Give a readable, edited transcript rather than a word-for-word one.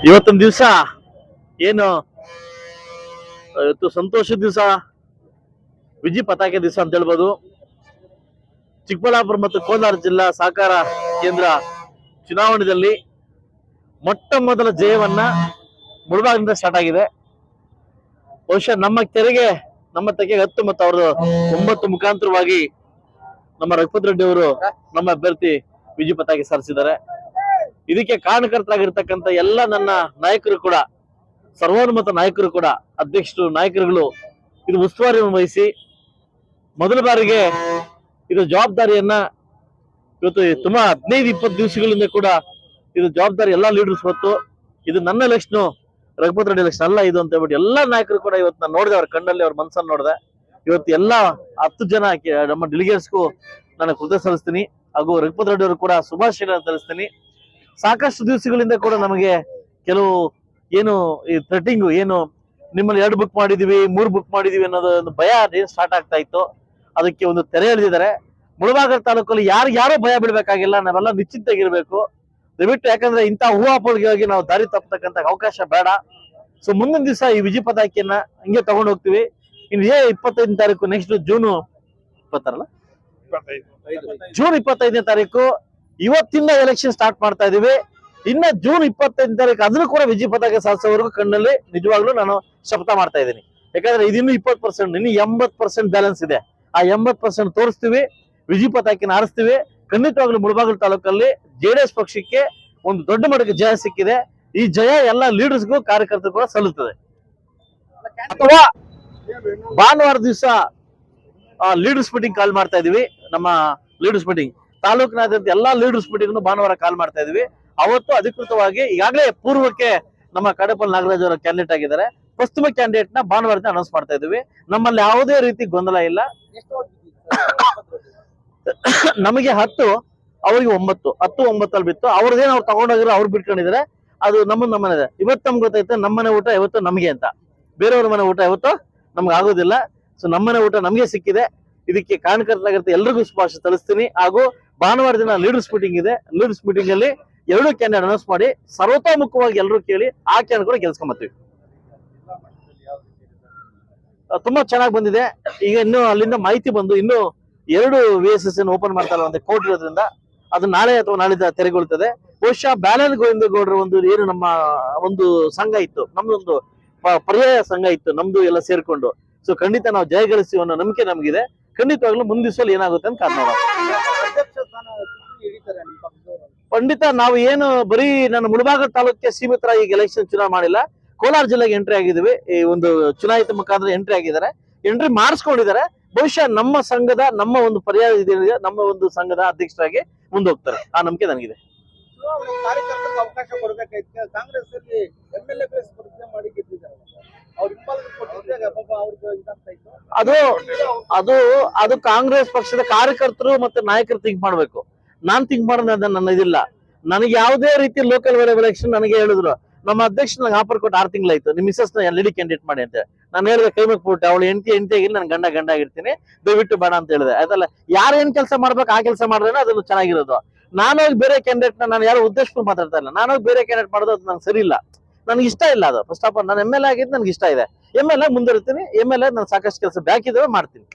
ಇವತ್ತಿನ ದಿವಸ ಏನು ಇವತ್ತು ಸಂತೋಷದ ದಿವಸ, ವಿಜಿ ಪತಾಕೆ ದಿವಸ ಅಂತ ಹೇಳ್ಬೋದು. ಚಿಕ್ಕಬಳ್ಳಾಪುರ ಮತ್ತು ಕೋಲಾರ ಜಿಲ್ಲಾ ಸಹಕಾರ ಕೇಂದ್ರ ಚುನಾವಣೆಯಲ್ಲಿ ಮೊಟ್ಟ ಮೊದಲ ಜಯವನ್ನ ಮುಳಬಾಗಿಲಿಂದ ಸ್ಟಾರ್ಟ್ ಆಗಿದೆ. ಬಹುಶಃ ನಮ್ಮ ತೆರೆಗೆ 10 ಮತ್ತು ಅವ್ರದ್ದು 9 ಮುಖಾಂತರವಾಗಿ ನಮ್ಮ ರಘುಪತಿ ರೆಡ್ಡಿ ಅವರು ನಮ್ಮ ಅಭ್ಯರ್ಥಿ ವಿಜಿ ಪತಾಕೆ ಸಾರಿಸಿದ್ದಾರೆ. ಇದಕ್ಕೆ ಕಾರಣಕರ್ತರಾಗಿರ್ತಕ್ಕಂಥ ಎಲ್ಲ ನನ್ನ ನಾಯಕರು ಕೂಡ, ಸರ್ವಾನುಮತ ನಾಯಕರು ಕೂಡ, ಅಧ್ಯಕ್ಷರು, ನಾಯಕರುಗಳು ಇದು ಉಸ್ತುವಾರಿಯನ್ನು ವಹಿಸಿ ಮೊದಲ ಬಾರಿಗೆ ಇದು ಜವಾಬ್ದಾರಿಯನ್ನ ಇವತ್ತು ತುಂಬಾ 15-20 ದಿವಸಗಳಿಂದ ಕೂಡ ಇದು ಜವಾಬ್ದಾರಿ ಎಲ್ಲಾ ಲೀಡರ್ಸ್ ಹೊತ್ತು ಇದು ನನ್ನ ಎಲೆಕ್ಷನ್, ರಘುಪತಿ ರೆಡ್ಡಿ ಎಲೆಕ್ಷನ್ ಅಲ್ಲ ಇದು ಅಂತ ಹೇಳ್ಬಿಟ್ಟು ಎಲ್ಲಾ ನಾಯಕರು ಕೂಡ ಇವತ್ತು ನಾನು ನೋಡಿದೆ, ಅವ್ರ ಕಣ್ಣಲ್ಲಿ ಅವ್ರ ಮನಸ್ಸನ್ನು ನೋಡಿದೆ. ಇವತ್ತು ಎಲ್ಲಾ 10 ಜನ ನಮ್ಮ ಡೆಲಿಗೇಟ್ಸ್ಗೂ ನಾನು ಕೃತಜ್ಞತೆ ಸಲ್ಲಿಸ್ತೀನಿ. ಹಾಗೂ ರಘುಪತಿ ರೆಡ್ಡಿ ಅವರು ಕೂಡ ಶುಭಾಶಯ ತಿಳಿಸ್ತೀನಿ. ಸಾಕಷ್ಟು ದಿವಸಗಳಿಂದ ಕೂಡ ನಮಗೆ ಕೆಲವು ಏನು ಈ ಥ್ರೆಟಿಂಗು, ಏನು ನಿಮ್ಮಲ್ಲಿ 2 ಬುಕ್ ಮಾಡಿದೀವಿ, 3 ಬುಕ್ ಮಾಡಿದೀವಿ ಅನ್ನೋದು ಒಂದು ಭಯ ಸ್ಟಾರ್ಟ್ ಆಗ್ತಾ ಇತ್ತು. ಅದಕ್ಕೆ ಒಂದು ತೆರೆ ಎಳೆದಿದ್ದಾರೆ. ಮುಳಬಾಗಿಲು ತಾಲೂಕಲ್ಲಿ ಯಾರೋ ಭಯ ಬಿಡ್ಬೇಕಾಗಿಲ್ಲ, ನಾವೆಲ್ಲ ನಿಶ್ಚಿಂತಾಗಿರ್ಬೇಕು ದಯವಿಟ್ಟು. ಯಾಕಂದ್ರೆ ಇಂಥ ಹೂವಾಪೋಳಿಗಾಗಿ ನಾವು ದಾರಿ ತಪ್ಪತಕ್ಕಂತ ಅವಕಾಶ ಬೇಡ. ಸೊ ಮುಂದಿನ ದಿವಸ ಈ ವಿಜಿ ಪತಾಕೆಯನ್ನ ಹಿಂಗೆ ತಗೊಂಡು ಹೋಗ್ತೀವಿ. ಇನ್ನು 25ನೇ ತಾರೀಕು, ನೆಕ್ಸ್ಟ್ ಜೂನ್ 25ನೇ ತಾರೀಕು ಇವತ್ತಿಂದ ಎಲೆಕ್ಷನ್ ಸ್ಟಾರ್ಟ್ ಮಾಡ್ತಾ ಇದೀವಿ. ಇನ್ನ ಜೂನ್ 25ನೇ ತಾರೀಕು ಅದನ್ನು ಕೂಡ ವಿಜಿ ಪತಾಕೆ ಸಾಧಿಸೋವರೆಗೂ ಕಣ್ಣಲ್ಲಿ ನಿಜವಾಗ್ಲೂ ನಾನು ಶಪಥ ಮಾಡ್ತಾ ಇದ್ದೀನಿ. ಯಾಕಂದ್ರೆ ಇದಿನ್ನು 20%, ಇನ್ನು 80% ಬ್ಯಾಲೆನ್ಸ್ ಇದೆ. ಆ 80% ತೋರಿಸ್ತೀವಿ, ವಿಜಿ ಪತಾಕೆನ ಆರಿಸ್ತೀವಿ. ಖಂಡಿತವಾಗ್ಲೂ ಮುಳಬಾಗಿಲು ತಾಲೂಕಲ್ಲಿ JDS ಪಕ್ಷಕ್ಕೆ ಒಂದು ದೊಡ್ಡ ಮಟ್ಟಕ್ಕೆ ಜಯ ಸಿಕ್ಕಿದೆ. ಈ ಜಯ ಎಲ್ಲ ಲೀಡರ್ಸ್ಗೂ, ಕಾರ್ಯಕರ್ತರು ಕೂಡ ಸಲ್ಲುತ್ತದೆ. ಅಥವಾ ಭಾನುವಾರ ದಿವಸ ಲೀಡರ್ಸ್ ಮೀಟಿಂಗ್ ಕಾಲ್ ಮಾಡ್ತಾ ಇದೀವಿ. ನಮ್ಮ ಲೀಡರ್ಸ್ ಮೀಟಿಂಗ್ ತಾಲೂಕಿನಾದ್ಯಂತ ಎಲ್ಲಾ ಲೀಡರ್ಸ್ ಮೀಟಿಂಗ್ ಭಾನುವಾರ ಕಾಲ್ ಮಾಡ್ತಾ ಇದೀವಿ. ಅವತ್ತು ಅಧಿಕೃತವಾಗಿ ಈಗಾಗಲೇ ಪೂರ್ವಕ್ಕೆ ನಮ್ಮ ಕಡಪಲ್ ನಾಗರಾಜ್ ಅವರ ಕ್ಯಾಂಡಿಡೇಟ್ ಆಗಿದ್ದಾರೆ. ಪಶ್ಚಿಮ ಕ್ಯಾಂಡಿಡೇಟ್ ನ ಭಾನುವಾರ ಅನೌನ್ಸ್ ಮಾಡ್ತಾ ಇದೀವಿ. ನಮ್ಮಲ್ಲಿ ಯಾವುದೇ ರೀತಿ ಗೊಂದಲ ಇಲ್ಲ. ನಮಗೆ 10, ಅವರಿಗೆ 9, 10-9 ಅಲ್ಲಿ ಬಿತ್ತು. ಅವ್ರದ್ದೇನು ಅವ್ರು ತಗೊಂಡೋಗಿರೋ ಅವ್ರು ಬಿಟ್ಕೊಂಡಿದ್ದಾರೆ. ಅದು ನಮ್ಮನೆ. ಇವತ್ತು ನಮ್ಗೆ ಗೊತ್ತಾಯ್ತು ನಮ್ಮನೆ ಊಟ ಇವತ್ತು ನಮಗೆ ಅಂತ. ಬೇರೆಯವ್ರ ಮನೆ ಊಟ ಇವತ್ತು ನಮ್ಗೆ ಆಗೋದಿಲ್ಲ. ಸೊ ನಮ್ಮನೆ ಊಟ ನಮಗೆ ಸಿಕ್ಕಿದೆ. ಇದಕ್ಕೆ ಕಾರಣಕರ್ತರಾಗಿರುತ್ತೆ ಎಲ್ರಿಗೂ ಶುಭಾಶಯ ತಿಳಿಸ್ತೀನಿ. ಹಾಗೂ ಭಾನುವಾರ ದಿನ ಲೀಡರ್ಸ್ ಮೀಟಿಂಗ್ ಇದೆ. ಲೀಡರ್ಸ್ ಮೀಟಿಂಗ್ ಅಲ್ಲಿ 2 ಕ್ಯಾಂಡಿಡೇಟ್ ಅನೌನ್ಸ್ ಮಾಡಿ ಸರ್ವತೋಮುಖವಾಗಿ ಎಲ್ಲರೂ ಕೇಳಿ ಆ ಕ್ಯಾಂಡಿಡೇಟ್ ಕೂಡ ಗೆಲ್ಸ್ಕೊಂಬರ್ತೀವಿ. ತುಂಬಾ ಚೆನ್ನಾಗಿ ಬಂದಿದೆ. ಈಗ ಇನ್ನು ಅಲ್ಲಿಂದ ಮಾಹಿತಿ ಬಂದು ಇನ್ನು 2 VSS ಓಪನ್ ಮಾಡ್ತಾರೆ ಅಂತ ಕೋರ್ಟ್ ಇರೋದ್ರಿಂದ ಅದು ನಾಳೆ ಅಥವಾ ನಾಳಿದ್ದ ತೆರೆಗೊಳ್ಳುತ್ತದೆ. ಬಹುಶಃ ಬ್ಯಾಲನ್ ಗೋವಿಂದ ಗೌಡ್ರ ಒಂದು ಏನು ನಮ್ಮ ಒಂದು ಸಂಘ ಇತ್ತು, ನಮ್ದೊಂದು ಪರ್ಯಾಯ ಸಂಘ ಇತ್ತು ನಮ್ದು ಎಲ್ಲ ಸೇರ್ಕೊಂಡು. ಸೊ ಖಂಡಿತ ನಾವು ಜಯಗಳಿಸ್ತೀವಿ ಅನ್ನೋ ನಂಬಿಕೆ ನಮಗಿದೆ. ಖಂಡಿತವಾಗ್ಲೂ ಮುಂದಿನ ಏನಾಗುತ್ತೆ ಅಂತ ಕಾದ್ ನೋಡೋಣ. ಖಂಡಿತ ನಾವು ಏನು ಬರೀ ನನ್ನ ಮುಳಬಾಗಿಲು ತಾಲೂಕಿಗೆ ಸೀಮಿತರಾಗಿ ಈಗ ಎಲೆಕ್ಷನ್ ಚುನಾವಣೆ ಮಾಡಿಲ್ಲ. ಕೋಲಾರ ಜಿಲ್ಲೆಗೆ ಎಂಟ್ರಿ ಆಗಿದ್ದೀವಿ. ಈ ಒಂದು ಚುನಾಯಿತ ಮುಖಾಂತರ ಎಂಟ್ರಿ ಆಗಿದ್ದಾರೆ, ಎಂಟ್ರಿ ಮಾಡಿಸ್ಕೊಂಡಿದ್ದಾರೆ. ಬಹುಶಃ ನಮ್ಮ ಸಂಘದ ನಮ್ಮ ಒಂದು ಪರ್ಯಾಯ ಇದೇನಿದೆ, ನಮ್ಮ ಒಂದು ಸಂಘದ ಅಧ್ಯಕ್ಷರಾಗಿ ಮುಂದೆ ಹೋಗ್ತಾರೆ. ಆ ನಂಬಿಕೆ ನನಗಿದೆ. ಅವಕಾಶ ಕೊಡಬೇಕಾಯ್ತು. ಕಾಂಗ್ರೆಸ್ ಅಲ್ಲಿ MLA ಸ್ಪರ್ಧೆ ಮಾಡಿ ಗೆದ್ದಿದ್ದಾರೆ. ಅದು ಕಾಂಗ್ರೆಸ್ ಪಕ್ಷದ ಕಾರ್ಯಕರ್ತರು ಮತ್ತೆ ನಾಯಕರು ಥಿಂಕ್ ಮಾಡ್ಬೇಕು. ನಾನ್ ಥಿಂಕ್ ಮಾಡೋದು ನನ್ನ ಇದಿಲ್ಲ. ನನಗೆ ಯಾವುದೇ ರೀತಿ ಲೋಕಲ್ ಎಲೆಕ್ಷನ್ ನನಗೆ ಹೇಳಿದ್ರು, ನಮ್ಮ ಅಧ್ಯಕ್ಷ ನಂಗೆ ಆಫರ್ ಕೊಟ್ಟು 6 ತಿಂಗಳಾಯ್ತು, ನಿಮ್ ಮಿಸಸ್ ಲೇಡಿ ಕ್ಯಾಂಡಿಡೇಟ್ ಮಾಡಿ ಅಂತ. ನಾನು ಹೇಳಿದೆ ಕೈ ಮುಗ್ಬಿಟ್ಟೆ, ಅವಳು ಹೆಂಡತಿ ಆಗಿಲ್ಲ, ನಾನು ಗಂಡ ಆಗಿರ್ತೀನಿ, ದಯವಿಟ್ಟು ಬೇಡ ಅಂತ ಹೇಳಿದೆ. ಆಯ್ತಲ್ಲ, ಯಾರು ಏನ್ ಕೆಲಸ ಮಾಡ್ಬೇಕು ಆ ಕೆಲಸ ಮಾಡಿದ್ರೆ ಅದನ್ನು ಚೆನ್ನಾಗಿರೋದು. ನಾನೋಗಿ ಬೇರೆ ಕ್ಯಾಂಡಿಡೇಟ್ ನಾನು ಯಾರು ಉದ್ದೇಶಪೂರ್ವ ಮಾತಾಡ್ತಾ ಇಲ್ಲ. ನಾನೋಗಿ ಬೇರೆ ಕ್ಯಾಂಡಿಡೇಟ್ ಮಾಡೋದು ಅದು ನಂಗೆ ಸರಿ ಇಲ್ಲ, ನನಗೆ ಇಷ್ಟ ಇಲ್ಲ. ಅದು ಫಸ್ಟ್ ಆಫ್ ಆಲ್ ನಾನು MLA ಆಗಿದ್ದು ನನಗೆ ಇಷ್ಟ ಇದೆ. MLA ಮುಂದಿರ್ತೀನಿ. MLA ನಾನು ಸಾಕಷ್ಟು ಕೆಲಸ ಬ್ಯಾಕ್ ಇದಾವೆ ಮಾಡ್ತೀನಿ.